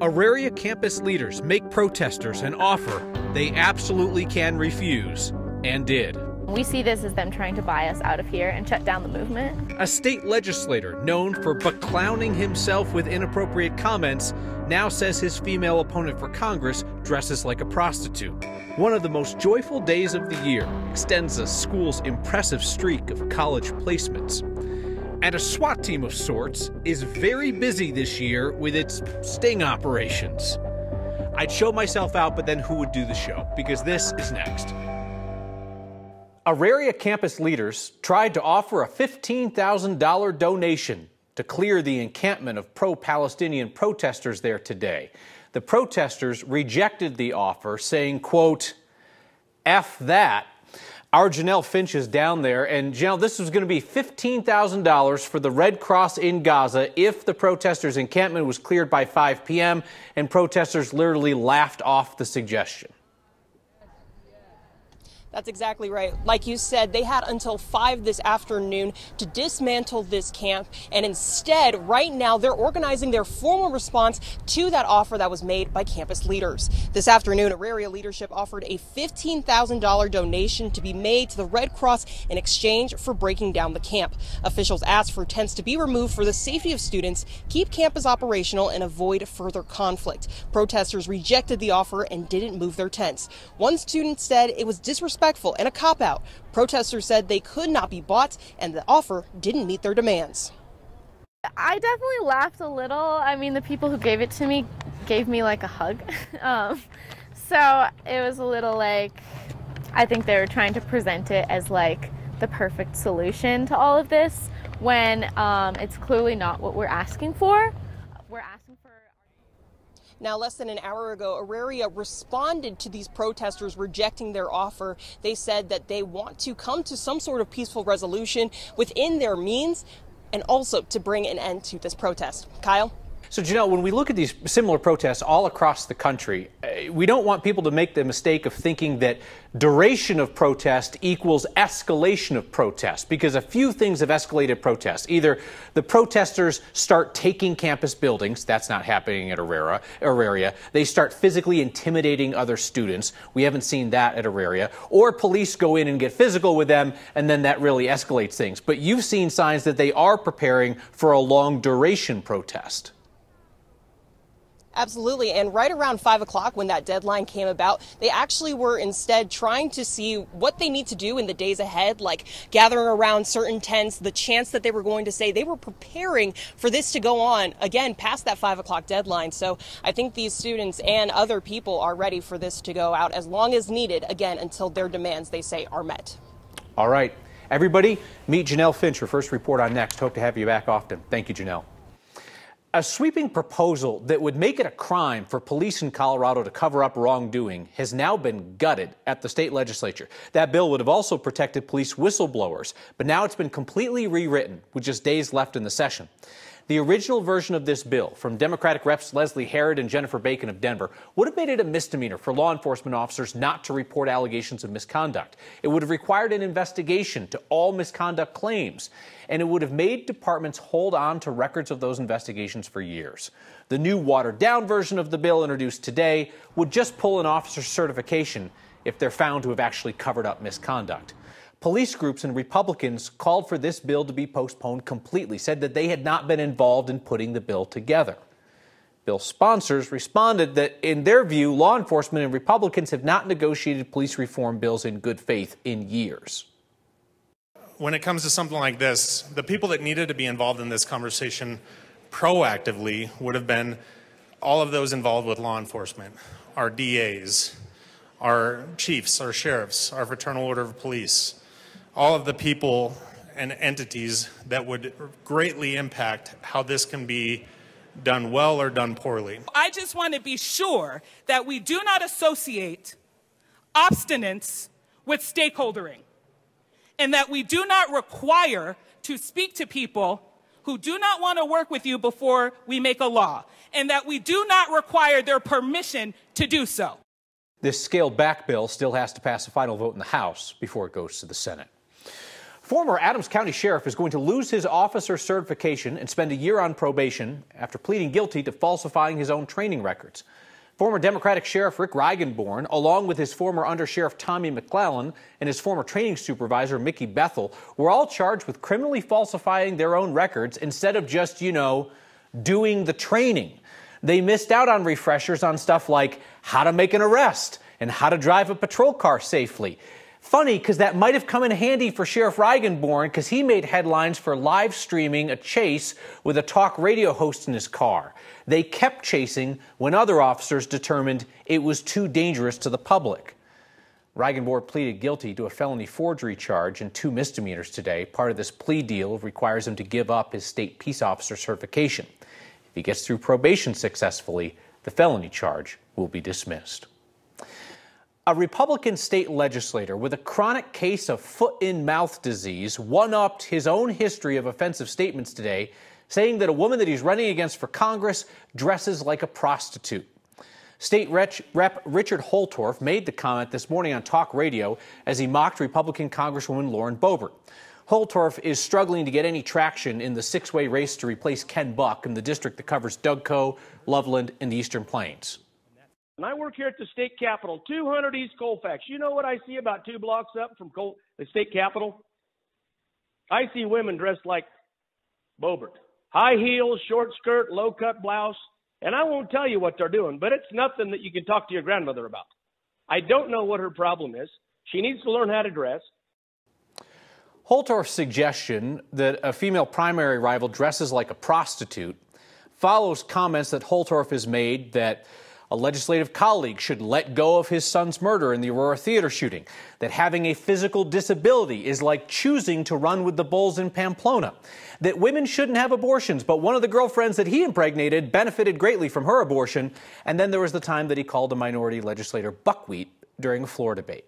Auraria campus leaders make protesters an offer they absolutely can refuse, and did. We see this as them trying to buy us out of here and shut down the movement. A state legislator known for beclowning himself with inappropriate comments now says his female opponent for Congress dresses like a prostitute. One of the most joyful days of the year extends the school's impressive streak of college placements. And a SWAT team of sorts is very busy this year with its sting operations. I'd show myself out, but then who would do the show? Because this is next. Auraria campus leaders tried to offer a $15,000 donation to clear the encampment of pro-Palestinian protesters there today. The protesters rejected the offer, saying, quote, "F that." Our Janelle Finch is down there, and Janelle, this was going to be $15,000 for the Red Cross in Gaza if the protesters' encampment was cleared by 5 p.m., and protesters literally laughed off the suggestion. That's exactly right. Like you said, they had until 5 this afternoon to dismantle this camp. And instead, right now, they're organizing their formal response to that offer that was made by campus leaders. This afternoon, Auraria leadership offered a $15,000 donation to be made to the Red Cross in exchange for breaking down the camp. Officials asked for tents to be removed for the safety of students, keep campus operational, and avoid further conflict. Protesters rejected the offer and didn't move their tents. One student said it was disrespectful and a cop-out. Protesters said they could not be bought and the offer didn't meet their demands. I definitely laughed a little. I mean, the people who gave it to me gave me like a hug. So it was a little like, I think they were trying to present it as like the perfect solution to all of this when it's clearly not what we're asking for. We're asking for... Now, less than an hour ago, Auraria responded to these protesters rejecting their offer. They said that they want to come to some sort of peaceful resolution within their means and also to bring an end to this protest. Kyle? So, Janelle, when we look at these similar protests all across the country, we don't want people to make the mistake of thinking that duration of protest equals escalation of protest, because a few things have escalated protests. Either the protesters start taking campus buildings. That's not happening at Auraria. They start physically intimidating other students. We haven't seen that at Auraria. Or police go in and get physical with them, and then that really escalates things. But you've seen signs that they are preparing for a long duration protest. Absolutely. And right around 5 o'clock when that deadline came about, they actually were instead trying to see what they need to do in the days ahead, like gathering around certain tents, the chance that they were going to say they were preparing for this to go on again past that 5 o'clock deadline. So I think these students and other people are ready for this to go out as long as needed, again, until their demands, they say, are met. All right. Everybody, meet Janelle Finch, her first report on Next. Hope to have you back often. Thank you, Janelle. A sweeping proposal that would make it a crime for police in Colorado to cover up wrongdoing has now been gutted at the state legislature. That bill would have also protected police whistleblowers, but now it's been completely rewritten with just days left in the session. The original version of this bill from Democratic Reps Leslie Herod and Jennifer Bacon of Denver would have made it a misdemeanor for law enforcement officers not to report allegations of misconduct. It would have required an investigation to all misconduct claims, and it would have made departments hold on to records of those investigations for years. The new watered-down version of the bill introduced today would just pull an officer's certification if they're found to have actually covered up misconduct. Police groups and Republicans called for this bill to be postponed completely, said that they had not been involved in putting the bill together. Bill sponsors responded that, in their view, law enforcement and Republicans have not negotiated police reform bills in good faith in years. When it comes to something like this, the people that needed to be involved in this conversation proactively would have been all of those involved with law enforcement, our DAs, our chiefs, our sheriffs, our fraternal order of police, all of the people and entities that would greatly impact how this can be done well or done poorly. I just want to be sure that we do not associate obstinance with stakeholdering, and that we do not require to speak to people who do not want to work with you before we make a law, and that we do not require their permission to do so. This scaled-back bill still has to pass a final vote in the House before it goes to the Senate. Former Adams County Sheriff is going to lose his officer certification and spend a year on probation after pleading guilty to falsifying his own training records. Former Democratic Sheriff Rick Reigenborn, along with his former Undersheriff Tommy McClellan and his former training supervisor Mickey Bethel, were all charged with criminally falsifying their own records instead of just, doing the training. They missed out on refreshers on stuff like how to make an arrest and how to drive a patrol car safely. Funny, because that might have come in handy for Sheriff Reigenborn, because he made headlines for live streaming a chase with a talk radio host in his car. They kept chasing when other officers determined it was too dangerous to the public. Reigenborn pleaded guilty to a felony forgery charge and 2 misdemeanors today. Part of this plea deal requires him to give up his state peace officer certification. If he gets through probation successfully, the felony charge will be dismissed. A Republican state legislator with a chronic case of foot-in-mouth disease one-upped his own history of offensive statements today, saying that a woman that he's running against for Congress dresses like a prostitute. State Rep. Richard Holtorf made the comment this morning on talk radio as he mocked Republican Congresswoman Lauren Boebert. Holtorf is struggling to get any traction in the 6-way race to replace Ken Buck in the district that covers Dougco, Loveland, and the Eastern Plains. And I work here at the state capitol, 200 East Colfax. You know what I see about 2 blocks up from the state capitol? I see women dressed like Boebert. High heels, short skirt, low-cut blouse. And I won't tell you what they're doing, but it's nothing that you can talk to your grandmother about. I don't know what her problem is. She needs to learn how to dress. Holtorf's suggestion that a female primary rival dresses like a prostitute follows comments that Holtorf has made that a legislative colleague should let go of his son's murder in the Aurora theater shooting, that having a physical disability is like choosing to run with the bulls in Pamplona, that women shouldn't have abortions, but one of the girlfriends that he impregnated benefited greatly from her abortion, and then there was the time that he called a minority legislator buckwheat during a floor debate.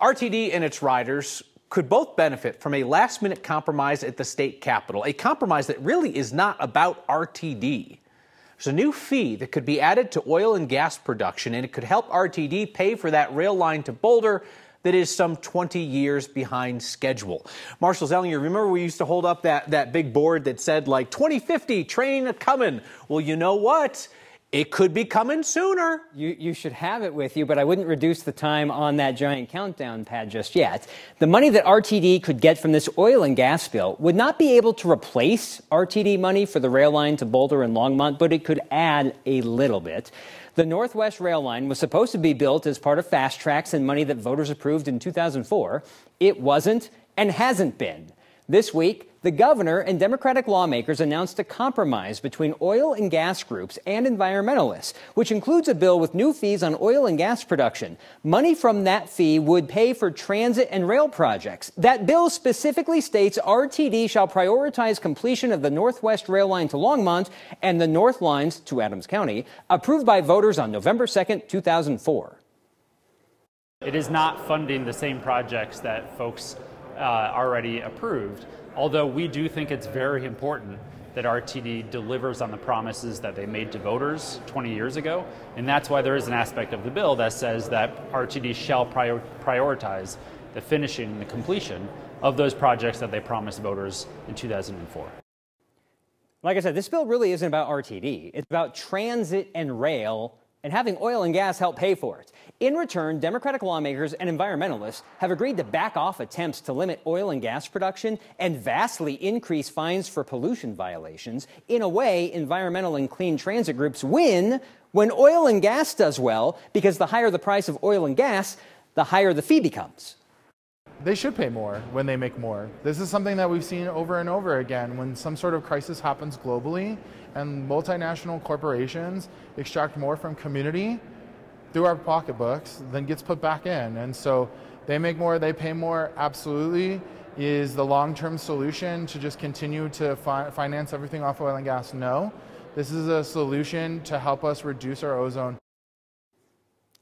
RTD and its riders could both benefit from a last-minute compromise at the state capitol, a compromise that really is not about RTD. There's a new fee that could be added to oil and gas production, and it could help RTD pay for that rail line to Boulder that is some 20 years behind schedule. Marshall Zellinger, remember we used to hold up that big board that said, like, 2050, train coming. Well, you know what? It could be coming sooner. You should have it with you, but I wouldn't reduce the time on that giant countdown pad just yet. The money that RTD could get from this oil and gas bill would not be able to replace RTD money for the rail line to Boulder and Longmont, but it could add a little bit. The Northwest Rail Line was supposed to be built as part of Fast Tracks and money that voters approved in 2004. It wasn't and hasn't been. This week, the governor and Democratic lawmakers announced a compromise between oil and gas groups and environmentalists, which includes a bill with new fees on oil and gas production. Money from that fee would pay for transit and rail projects. That bill specifically states RTD shall prioritize completion of the Northwest Rail Line to Longmont and the North Lines to Adams County, approved by voters on November 2nd, 2004. It is not funding the same projects that folks already approved, although we do think it's very important that RTD delivers on the promises that they made to voters 20 years ago, and that's why there is an aspect of the bill that says that RTD shall prioritize the finishing and the completion of those projects that they promised voters in 2004. Like I said, this bill really isn't about RTD. It's about transit and rail and having oil and gas help pay for it. In return, Democratic lawmakers and environmentalists have agreed to back off attempts to limit oil and gas production and vastly increase fines for pollution violations. In a way, environmental and clean transit groups win when oil and gas does well, because the higher the price of oil and gas, the higher the fee becomes. They should pay more when they make more. This is something that we've seen over and over again. When some sort of crisis happens globally and multinational corporations extract more from community through our pocketbooks than gets put back in. And so they make more, they pay more, absolutely. Is the long-term solution to just continue to finance everything off oil and gas? No. This is a solution to help us reduce our ozone.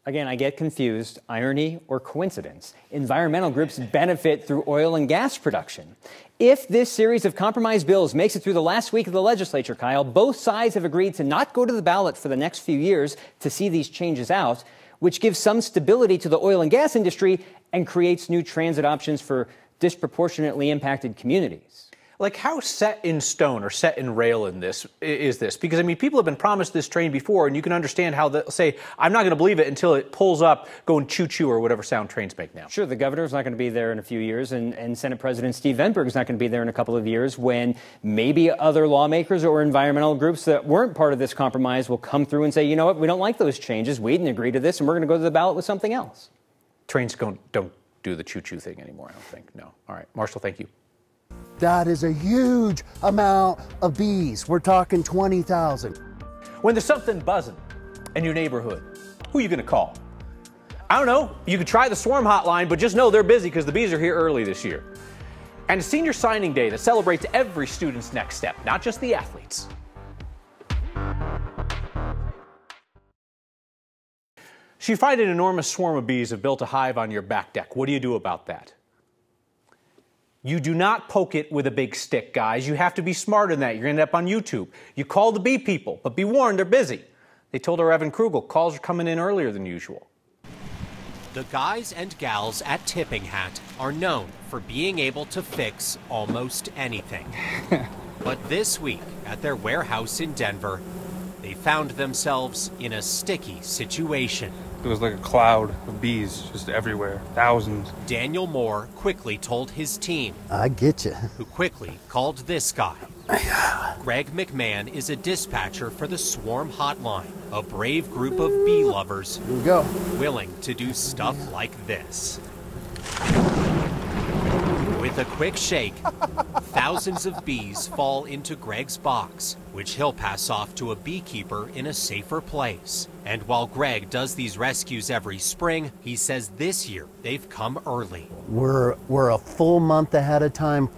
Again, I get confused. Irony or coincidence? Environmental groups benefit through oil and gas production. If this series of compromise bills makes it through the last week of the legislature, Kyle, both sides have agreed to not go to the ballot for the next few years to see these changes out, which gives some stability to the oil and gas industry and creates new transit options for disproportionately impacted communities. Like, how set in stone or set in rail in this is this? Because, I mean, people have been promised this train before, and you can understand how they'll say, I'm not going to believe it until it pulls up going choo-choo or whatever sound trains make now. Sure, the governor's not going to be there in a few years, and Senate President Steve Ventberg's not going to be there in a couple of years, when maybe other lawmakers or environmental groups that weren't part of this compromise will come through and say, you know what, we don't like those changes, we didn't agree to this, and we're going to go to the ballot with something else. Trains don't do the choo-choo thing anymore, I don't think. No. All right. Marshall, thank you. That is a huge amount of bees. We're talking 20,000. When there's something buzzing in your neighborhood, who are you going to call? I don't know. You could try the swarm hotline, but just know they're busy because the bees are here early this year. And senior signing day that celebrates every student's next step, not just the athletes. So you find an enormous swarm of bees have built a hive on your back deck. What do you do about that? You do not poke it with a big stick, guys. You have to be smarter than that. You're going to end up on YouTube. You call the bee people, but be warned, they're busy. They told our Evan Krugel calls are coming in earlier than usual. The guys and gals at Tipping Hat are known for being able to fix almost anything. But this week, at their warehouse in Denver, they found themselves in a sticky situation. It was like a cloud of bees just everywhere, thousands. Daniel Moore quickly told his team. I get you. Who quickly called this guy. Greg McMahon is a dispatcher for the Swarm Hotline, a brave group of bee lovers Here we go. willing to do stuff like this. With a quick shake, thousands of bees fall into Greg's box, which he'll pass off to a beekeeper in a safer place. And while Greg does these rescues every spring, he says this year they've come early. We're a full month ahead of time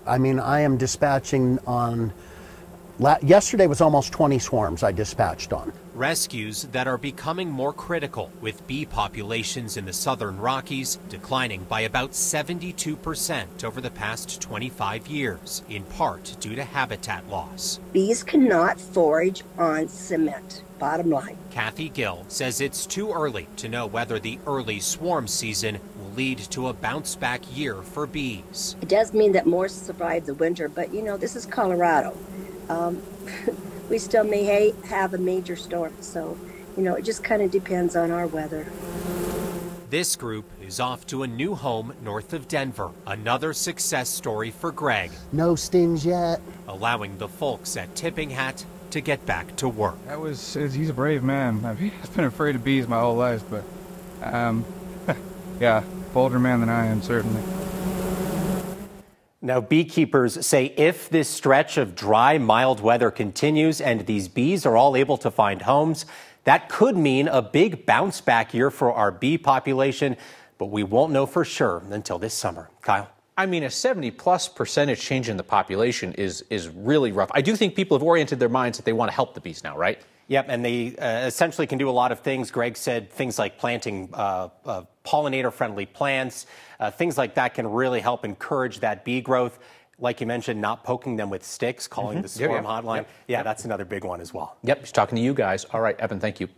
I am dispatching on, yesterday was almost 20 swarms I dispatched on. Rescues that are becoming more critical, with bee populations in the southern Rockies declining by about 72% over the past 25 years, in part due to habitat loss. Bees cannot forage on cement, bottom line. Kathy Gill says it's too early to know whether the early swarm season will lead to a bounce-back year for bees. It does mean that more survive the winter, but you know, this is Colorado. We still may have a major storm, so, you know, it just kind of depends on our weather. This group is off to a new home north of Denver. Another success story for Greg. No stings yet. Allowing the folks at Tipping Hat to get back to work. He's a brave man. I've been afraid of bees my whole life, but, yeah, bolder man than I am, certainly. Now, beekeepers say if this stretch of dry, mild weather continues and these bees are all able to find homes, that could mean a big bounce back year for our bee population, but we won't know for sure until this summer. Kyle? I mean, a 70+% change in the population is really rough. I do think people have oriented their minds that they want to help the bees now, right? Yep, and they essentially can do a lot of things. Greg said things like planting pollinator-friendly plants, things like that can really help encourage that bee growth. Like you mentioned, not poking them with sticks, calling the swarm hotline. Yeah, that's another big one as well. Yep, he's talking to you guys. All right, Evan, thank you.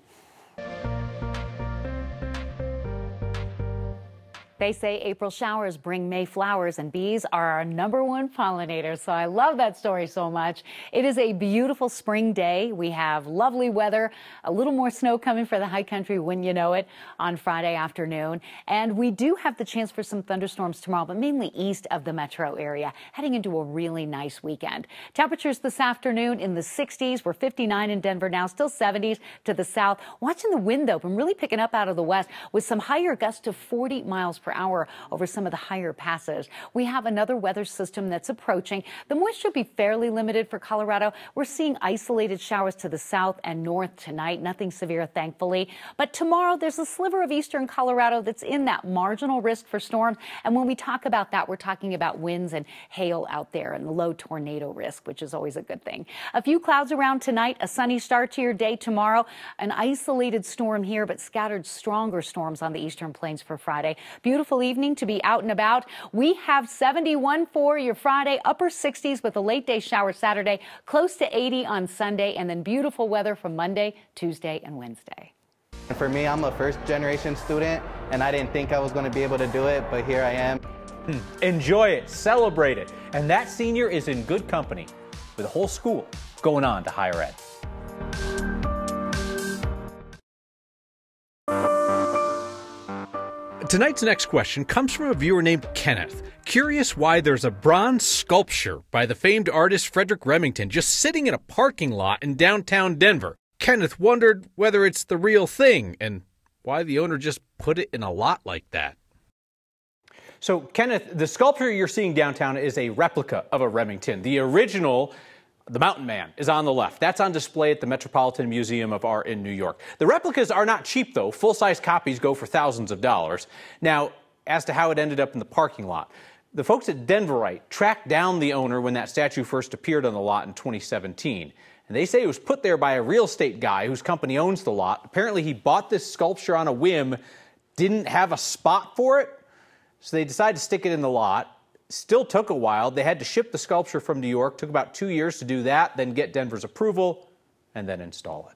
They say April showers bring May flowers, and bees are our #1 pollinators. So I love that story so much. It is a beautiful spring day. We have lovely weather, a little more snow coming for the high country, wouldn't you know it, on Friday afternoon. And we do have the chance for some thunderstorms tomorrow, but mainly east of the metro area, heading into a really nice weekend. Temperatures this afternoon in the 60s. We're 59 in Denver now, still 70s to the south. Watching the wind, though, been really picking up out of the west with some higher gusts to 40 miles per hour over some of the higher passes. We have another weather system that's approaching. The moisture will be fairly limited for Colorado. We're seeing isolated showers to the south and north tonight. Nothing severe, thankfully. But tomorrow, there's a sliver of eastern Colorado that's in that marginal risk for storms. And when we talk about that, we're talking about winds and hail out there and the low tornado risk, which is always a good thing. A few clouds around tonight, a sunny start to your day tomorrow. An isolated storm here, but scattered stronger storms on the eastern plains for Friday. Beautiful evening to be out and about. We have 71 for your Friday, upper 60s with a late day shower Saturday, close to 80 on Sunday, and then beautiful weather from Monday, Tuesday, and Wednesday. For me, I'm a first generation student, and I didn't think I was going to be able to do it, but here I am. Enjoy it, celebrate it, and that senior is in good company with a whole school going on to higher ed. Tonight's next question comes from a viewer named Kenneth, curious why there's a bronze sculpture by the famed artist Frederick Remington just sitting in a parking lot in downtown Denver. Kenneth wondered whether it's the real thing and why the owner just put it in a lot like that. So, Kenneth, the sculpture you're seeing downtown is a replica of a Remington. The original, the Mountain Man, is on the left. That's on display at the Metropolitan Museum of Art in New York. The replicas are not cheap, though. Full-size copies go for thousands of dollars. Now, as to how it ended up in the parking lot, the folks at Denverite tracked down the owner when that statue first appeared on the lot in 2017. And they say it was put there by a real estate guy whose company owns the lot. Apparently, he bought this sculpture on a whim, didn't have a spot for it, so they decided to stick it in the lot. Still took a while. They had to ship the sculpture from New York. Took about 2 years to do that, then get Denver's approval, and then install it.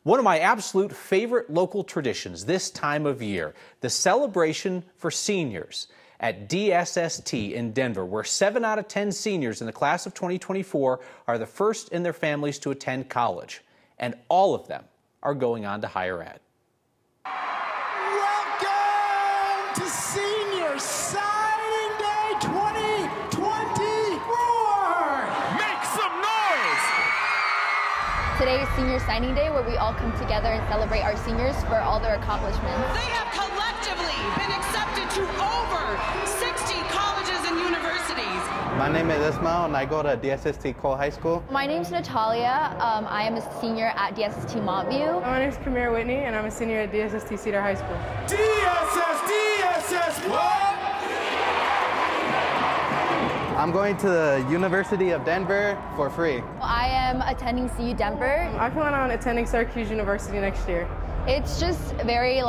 One of my absolute favorite local traditions this time of year, the celebration for seniors at DSST in Denver, where 7 out of 10 seniors in the class of 2024 are the first in their families to attend college, and all of them are going on to higher ed. To Senior Signing Day 2024! Make some noise! Today is Senior Signing Day, where we all come together and celebrate our seniors for all their accomplishments. They have collectively been accepted to over 60 colleges and universities. My name is Ismail, and I go to DSST Cole High School. My name is Natalia. I am a senior at DSST Montview. My name is Kamira Whitney, and I'm a senior at DSST Cedar High School. DSS, what? I'm going to the University of Denver for free. I am attending CU Denver. I plan on attending Syracuse University next year. It's just very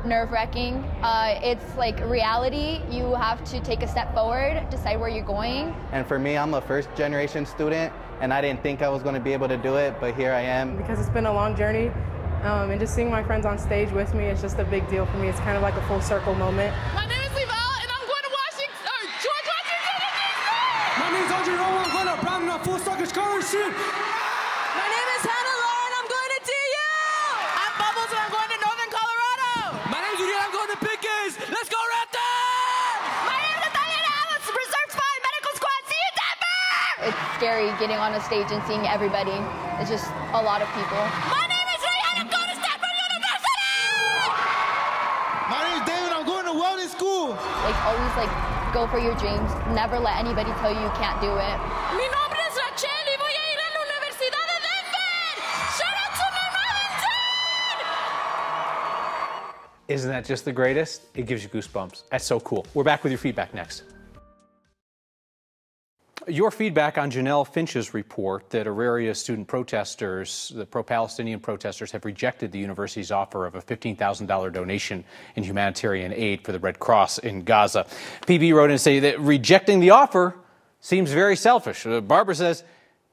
nerve-wracking. It's like reality. You have to take a step forward, decide where you're going. And for me, I'm a first-generation student, and I didn't think I was going to be able to do it, but here I am. Because it's been a long journey, and just seeing my friends on stage with me is just a big deal for me. It's kind of like a full circle moment. My name is Leval, and I'm going to George Washington, D.C. My name is Audrey Rowan. I'm going to Brown on a full soccer scholarship. My name is Hannah Laura, and I'm going to TU. I'm Bubbles, and I'm going to Northern Colorado. My name is Uriel. I'm going to Pickens. Let's go Raptors! My name is Natalia Alice, Reserve Spy Medical Squad. See you, Denver! It's scary getting on a stage and seeing everybody. It's just a lot of people. My name is Ray, and I'm going to Stanford University! My name is David. I'm going to welding school. Always go for your dreams. Never let anybody tell you you can't do it. Mi nombre es Rachel y voy a ir a la Universidad de Denver. Shout out to my mountain! Isn't that just the greatest? It gives you goosebumps. That's so cool. We're back with your feedback next. Your feedback on Janelle Finch's report that Auraria student protesters, the pro-Palestinian protesters, have rejected the university's offer of a $15,000 donation in humanitarian aid for the Red Cross in Gaza. PB wrote in to say that rejecting the offer seems very selfish. Barbara says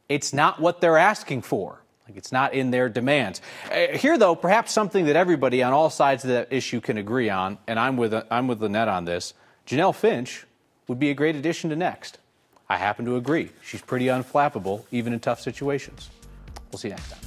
it's not what they're asking for. It's not in their demands. Here, though, perhaps something that everybody on all sides of that issue can agree on, and I'm with Lynette on this, Janelle Finch would be a great addition to Next. I happen to agree. She's pretty unflappable, even in tough situations. We'll see you next time.